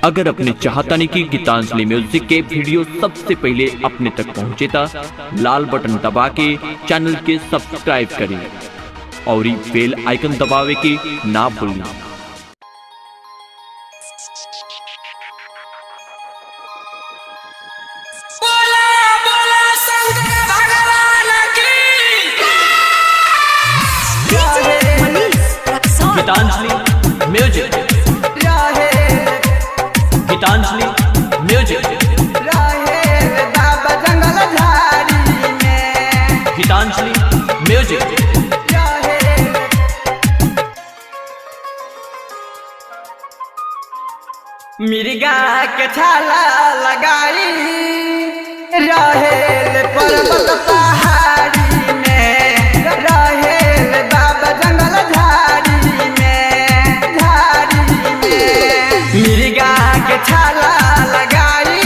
अगर अपने चाहतानी की गीतांजलि म्यूजिक के वीडियो सबसे पहले अपने तक पहुंचे ता लाल बटन दबा के चैनल के सब्सक्राइब करें और बेल आइकन दबावे के ना भूलें। Geetanjali music, Geetanjali music, Geetanjali music. मिर्गा के छाला लगाई रहेल पर्वत पहाड़ी में, रहेल बाबा जंगल झाड़ी में, झाड़ी में। मिर्गा के छाला लगाई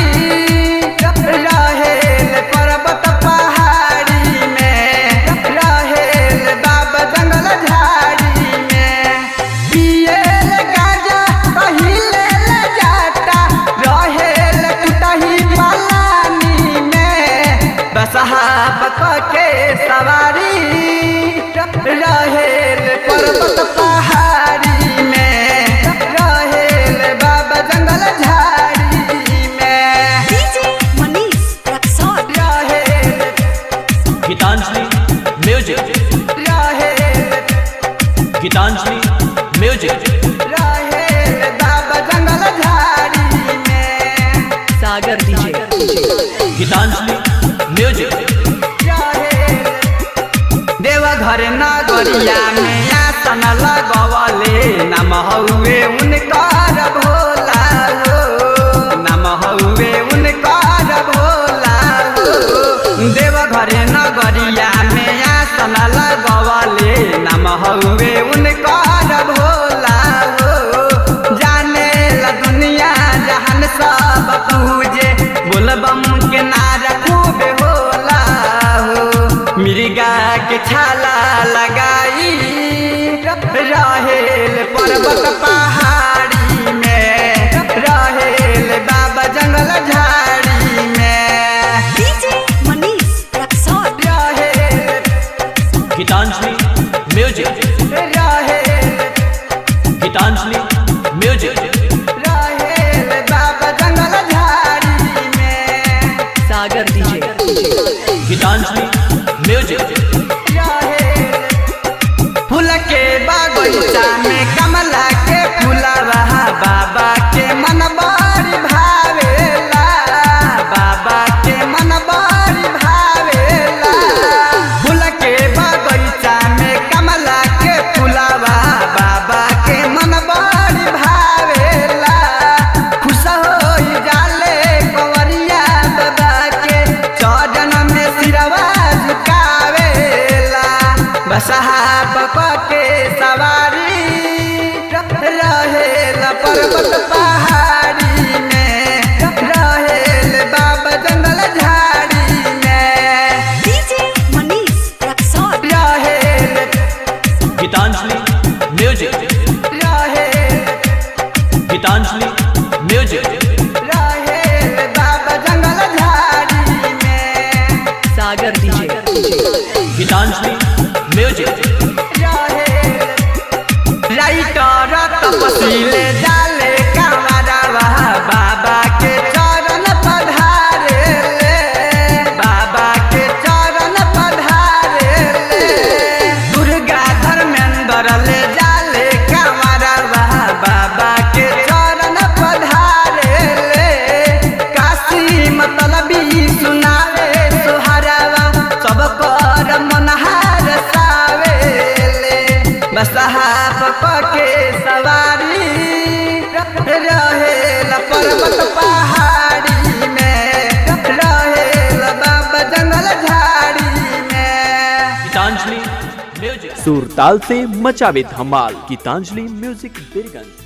रहेल पर्वत पहाड़ी में, रहेल बाबा जंगल झाड़ी में। पियल गाजा पहिले जाता रहेल टूटही पलानी में, बसहा के सवारी रहेल पर्वत पहाड़ी में, रहेल बाबा जंगल झाड़ी में। रहेल गीतांजलि म्यूजिक, रहेल गीतांजलि म्यूजिक, रहेल बाबा जंगल झाड़ी में। सागर डीजे, गीतांजलि म्यूजिक। देवघर नगरिया में आसन लगवले, नाम हउए उनकर भोला हो, नाम हउए उनकर भोला हो। देवघर नगरिया में आसन लगवले, नाम हउए उनकर भोला हो। जाने ला दुनिया जहान सब पूजे, बोलबम के नारा खूब होला हो। मिर्गा के छाला लगाई रहेल पर्वत पहाड़ी में, रहेल बाबा जंगल झाड़ी में। रहेल गीतांजलि म्यूजिक, रहेल गीतांजलि म्यूजिक, रहेल बाबा जंगल झाड़ी में। सागर डीजे, गीतांजलि म्यूजिक। फूल के बगीचा में कमला के फूलवा बाबा के मन बड़ी भावेला, बाबा के मन बड़ी भावेला। फूल के बगीचा में कमला के फूलवा बाबा के मन बड़ी भावेला। खुश हो जाले कंवरिया बाबा के चरण में सिरवा झुकावेला। बसहा के सवारी रहेल पर्वत पहाड़ी में, रहेल बाबा जंगल झाड़ी में। रहेल गीतांजलि म्यूजिक, रहेल गीतांजलि म्यूजिक, रहेल बाबा जंगल झाड़ी में। सागर डीजे, गीतांजलि म्यूजिक। राइटर तपसीले जाले कांवरवा बाबा के चरण पधारे ले, बाबा के चरण पधारे ले। दुर्गा धर्मेंद्र ले जाले कांवरवा बाबा के चरण पधारे ले। काशी मतलबी सुनावे सुहरावा, सब कर मनहार सावेले। बसहा के सवारी रहेल पर्वत पहाड़ी में, रहेल बाबा जंगल झाड़ी में। गीतांजलि म्यूजिक। सुरताल से मचावे धमाल। गीतांजलि म्यूजिक बीरगंज।